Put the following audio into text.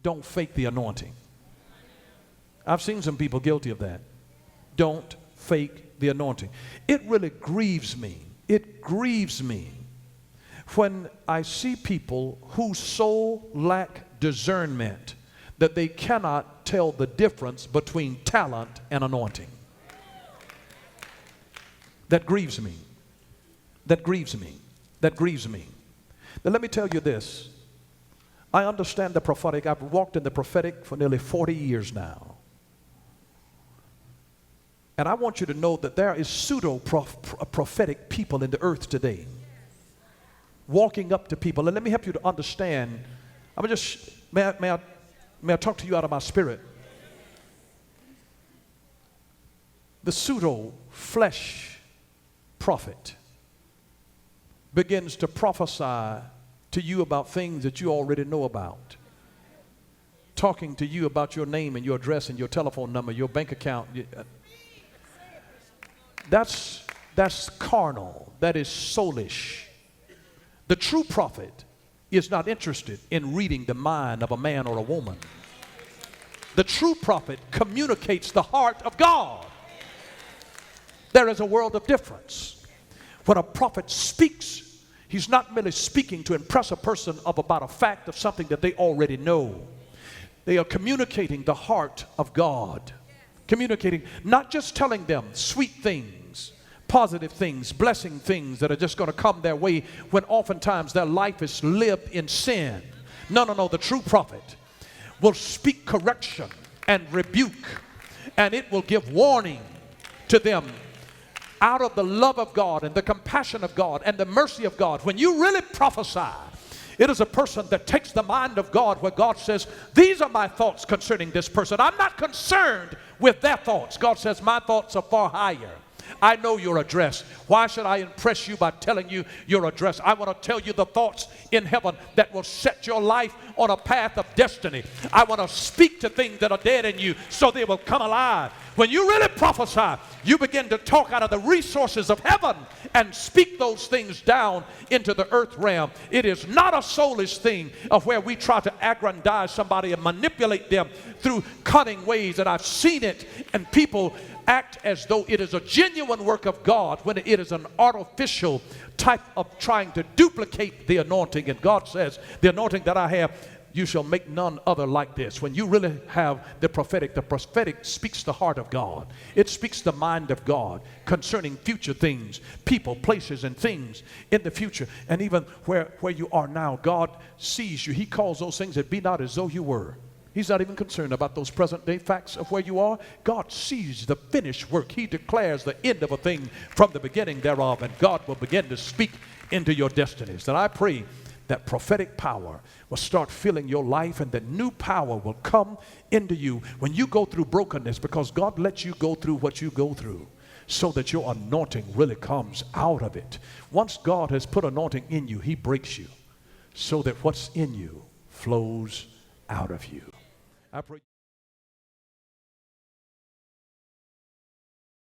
Don't fake the anointing. I've seen some people guilty of that. Don't fake the anointing. It really grieves me. It grieves me when I see people who so lack discernment that they cannot tell the difference between talent and anointing. That grieves me. That grieves me. That grieves me. Now let me tell you this. I understand the prophetic. I've walked in the prophetic for nearly 40 years now. And I want you to know that there is pseudo-prophetic people in the earth today. Walking up to people. And let me help you to understand. May I talk to you out of my spirit? The pseudo-flesh prophet begins to prophesy to you about things that you already know about. Talking to you about your name and your address and your telephone number, your bank account. That's carnal. That is soulish. The true prophet is not interested in reading the mind of a man or a woman. The true prophet communicates the heart of God. There is a world of difference. When a prophet speaks, he's not merely speaking to impress a person about a fact of something that they already know. They are communicating the heart of God. Communicating, not just telling them sweet things, positive things, blessing things that are just going to come their way when oftentimes their life is lived in sin. No. The true prophet will speak correction and rebuke, and it will give warning to them out of the love of God and the compassion of God and the mercy of God. When you really prophesy, it is a person that takes the mind of God, where God says, these are my thoughts concerning this person. I'm not concerned with their thoughts. God says, my thoughts are far higher. I know your address. Why should I impress you by telling you your address? I want to tell you the thoughts in heaven that will set your life on a path of destiny. I want to speak to things that are dead in you so they will come alive. When you really prophesy, you begin to talk out of the resources of heaven and speak those things down into the earth realm. It is not a soulish thing of where we try to aggrandize somebody and manipulate them through cunning ways. And I've seen it, and people act as though it is a genuine work of God when it is an artificial type of trying to duplicate the anointing. And God says, the anointing that I have, you shall make none other like this. When you really have the prophetic speaks the heart of God. It speaks the mind of God concerning future things, people, places, and things in the future. And even where you are now, God sees you. He calls those things that be not as though you were. He's not even concerned about those present day facts of where you are. God sees the finished work. He declares the end of a thing from the beginning thereof, and God will begin to speak into your destinies. And I pray that prophetic power will start filling your life, and that new power will come into you when you go through brokenness, because God lets you go through what you go through so that your anointing really comes out of it. Once God has put anointing in you, he breaks you so that what's in you flows out of you. I pray